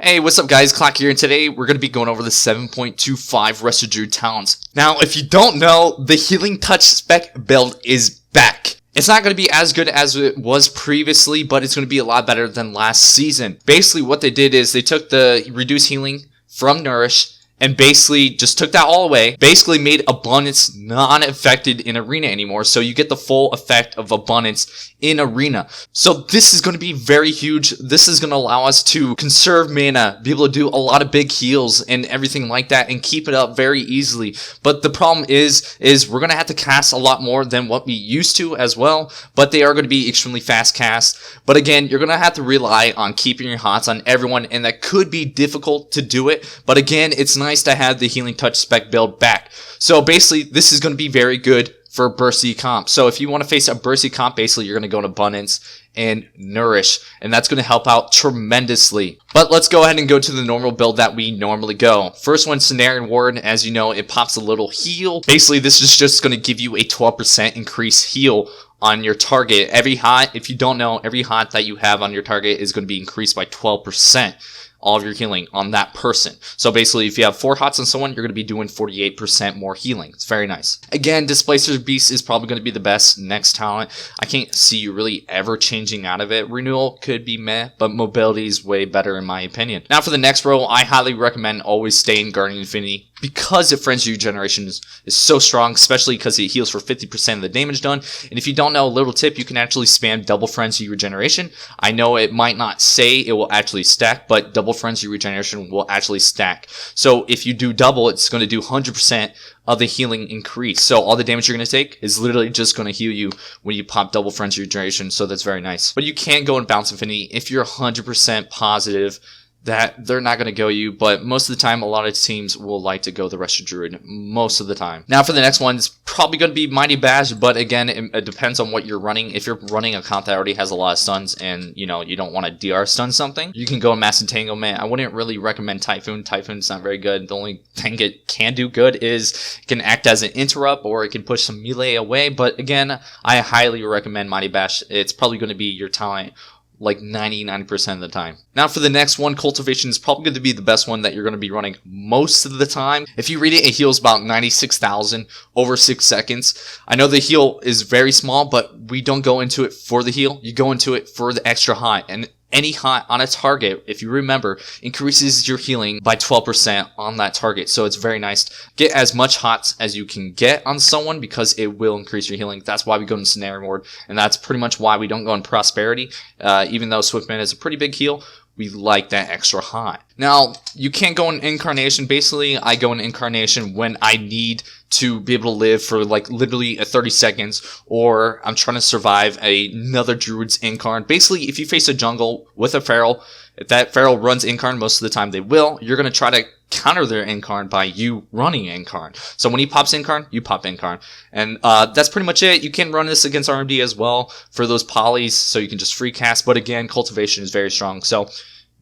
Hey, what's up guys, Clock here, and today we're going to be going over the 7.25 Resto Druid talents. Now, if you don't know, the Healing Touch spec build is back. It's not going to be as good as it was previously, but it's going to be a lot better than last season. Basically, what they did is they took the Reduce Healing from Nourish and basically just took that all away, basically made Abundance non-affected in Arena anymore, so you get the full effect of Abundance in Arena. So this is going to be very huge. This is going to allow us to conserve mana, be able to do a lot of big heals and everything like that, and keep it up very easily. But the problem is we're going to have to cast a lot more than what we used to as well, but they are going to be extremely fast casts. But again, you're going to have to rely on keeping your hots on everyone, and that could be difficult to do it. But again, it's nice to have the Healing Touch spec build back. So basically, this is going to be very good for bursty comp. So if you want to face a bursty comp, basically you're going to go to Abundance and Nourish, and that's going to help out tremendously. But let's go ahead and go to the normal build that we normally go. First one, Cenarian Ward. As you know, it pops a little heal. Basically, this is just going to give you a 12% increased heal on your target. Every hot, if you don't know, every hot that you have on your target is going to be increased by 12%. All of your healing on that person. So basically, if you have 4 hots on someone, you're going to be doing 48% more healing. It's very nice. Again, Displacer Beast is probably going to be the best next talent. I can't see you really ever changing out of it. Renewal could be meh, but mobility is way better in my opinion. Now for the next row, I highly recommend always staying Guardian Infinity, because the Frenzy Regeneration is so strong, especially because it heals for 50% of the damage done. And if you don't know, a little tip, you can actually spam double Frenzy Regeneration. I know it might not say it will actually stack, but double Frenzy Regeneration will actually stack. So if you do double, it's going to do 100% of the healing increase. So all the damage you're going to take is literally just going to heal you when you pop double Frenzy Regeneration. So that's very nice. But you can't go and Bounce Infinity if you're 100% positive that they're not going to go you, but most of the time, a lot of teams will like to go the Resto Druid most of the time. Now for the next one, it's probably going to be Mighty Bash, but again, it depends on what you're running. If you're running a comp that already has a lot of stuns and, you know, you don't want to DR stun something, you can go in Mass Entanglement. I wouldn't really recommend Typhoon. Typhoon's not very good. The only thing it can do good is it can act as an interrupt, or it can push some melee away, but again, I highly recommend Mighty Bash. It's probably going to be your talent like 99% of the time. Now for the next one, Cultivation is probably going to be the best one that you're going to be running most of the time. If you read it, it heals about 96,000 over 6 seconds. I know the heal is very small, but we don't go into it for the heal. You go into it for the extra hot, and any hot on a target, if you remember, increases your healing by 12% on that target. So it's very nice. Get as much hots as you can get on someone because it will increase your healing. That's why we go in Cenarian Ward, and that's pretty much why we don't go in Prosperity. Even though Swiftman is a pretty big heal, we like that extra hot. Now, you can't go in Incarnation. Basically, I go in Incarnation when I need to be able to live for like literally 30 seconds, or I'm trying to survive another Druid's Incarn. Basically, if you face a jungle with a Feral, if that Feral runs Incarn, most of the time they will, you're going to try to counter their Incarn by you running Incarn. So when he pops Incarn, you pop Incarn. And that's pretty much it. You can run this against RMD as well for those polys, so you can just free cast. But again, Cultivation is very strong, so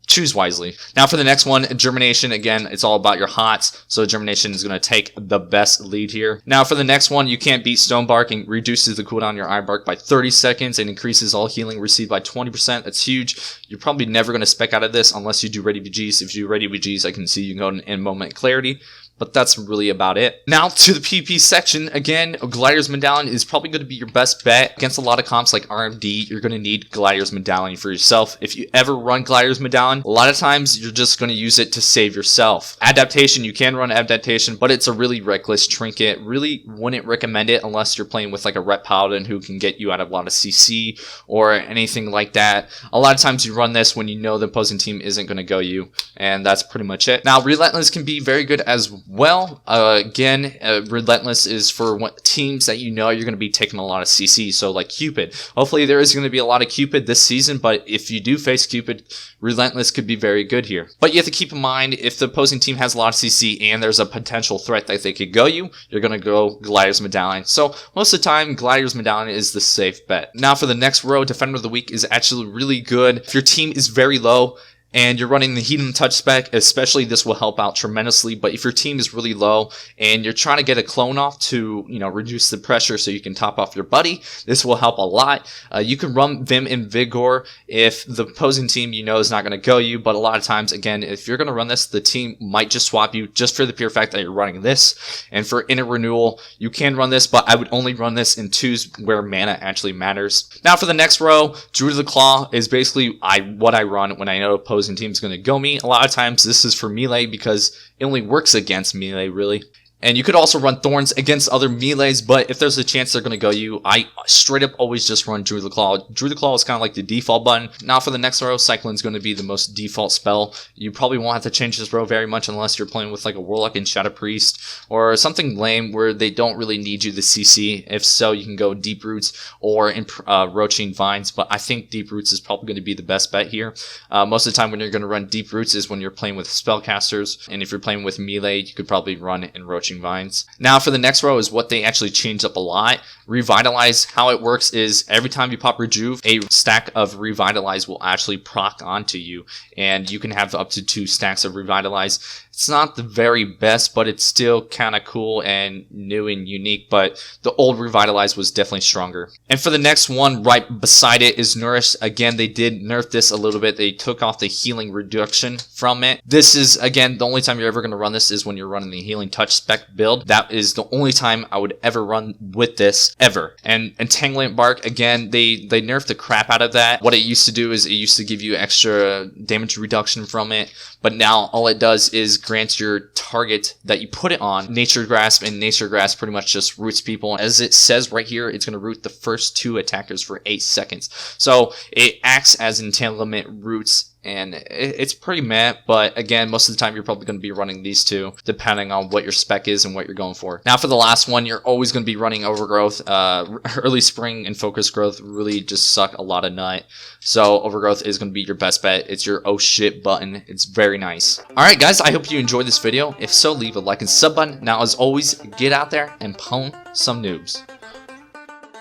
choose wisely. Now for the next one, Germination. Again, it's all about your hots, so Germination is going to take the best lead here. Now for the next one, you can't beat Stonebark, and reduces the cooldown on your Ironbark by 30 seconds and increases all healing received by 20%. That's huge. You're probably never going to spec out of this unless you do Ready BGs. If you do Ready BGs, I can see you can go in Moment Clarity. But that's really about it. Now to the PvP section. Again, Glidier's Medallion is probably going to be your best bet. Against a lot of comps like RMD, you're going to need Glidier's Medallion for yourself. If you ever run Glidier's Medallion, a lot of times you're just going to use it to save yourself. Adaptation, you can run Adaptation, but it's a really reckless trinket. Really wouldn't recommend it unless you're playing with like a Ret Paladin who can get you out of a lot of CC or anything like that. A lot of times you run this when you know the opposing team isn't going to go you, and that's pretty much it. Now, Relentless can be very good as well. Again, Relentless is for teams that you know you're going to be taking a lot of CC, so like Cupid. Hopefully there is going to be a lot of Cupid this season, but if you do face Cupid, Relentless could be very good here. But you have to keep in mind, if the opposing team has a lot of CC and there's a potential threat that they could go you, you're going to go Glidier's Medallion. So most of the time, Glidier's Medallion is the safe bet. Now for the next row, Defender of the Week is actually really good. If your team is very low and you're running the Healing Touch spec, especially, this will help out tremendously. But if your team is really low and you're trying to get a clone off to, reduce the pressure so you can top off your buddy, this will help a lot. You can run Vim and Vigor if the opposing team is not going to go you, but a lot of times, again, if you're going to run this, the team might just swap you just for the pure fact that you're running this. And for Inner Renewal, you can run this, but I would only run this in 2s where mana actually matters. Now for the next row, Druid of the Claw is basically what I run when I know opposing team is going to go me. A lot of times this is for melee because it only works against melee, really. And you could also run Thorns against other melees, but if there's a chance they're going to go you, I straight up always just run Druid of the Claw. Druid of the Claw is kind of like the default button. Now for the next row, Cyclone is going to be the most default spell. You probably won't have to change this row very much unless you're playing with like a Warlock and Shadow Priest or something lame where they don't really need you to CC. If so, you can go Deep Roots or Roaching Vines, but I think Deep Roots is probably going to be the best bet here. Most of the time when you're going to run Deep Roots is when you're playing with spellcasters, and if you're playing with melee, you could probably run in Roaching Vines. Now for the next row is what they actually changed up a lot. Revitalize, how it works is every time you pop Rejuve, a stack of Revitalize will actually proc onto you, and you can have up to 2 stacks of Revitalize. It's not the very best, but it's still kind of cool and new and unique, but the old Revitalize was definitely stronger. And for the next one, right beside it is Nourish. Again, they did nerf this a little bit. They took off the healing reduction from it. This is, again, the only time you're ever going to run this is when you're running the Healing Touch spec build. That is the only time I would ever run with this, ever. And Entanglement Bark, again, they nerfed the crap out of that. What it used to do is it used to give you extra damage reduction from it, but now all it does is grants your target that you put it on Nature Grasp, and Nature Grasp pretty much just roots people. As it says right here, it's going to root the first 2 attackers for 8 seconds. So it acts as entanglement roots, and it's pretty meh, but again, most of the time you're probably going to be running these 2 depending on what your spec is and what you're going for. Now for the last one, you're always going to be running Overgrowth. Early Spring and Focus Growth really just suck a lot of nut, so Overgrowth is going to be your best bet. It's your oh shit button. It's very nice. Alright guys, I hope you enjoyed this video. If so, leave a like and sub button. Now as always, get out there and pwn some noobs.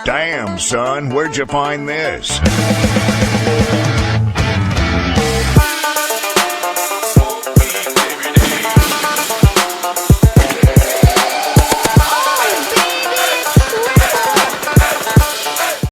Damn son, where'd you find this?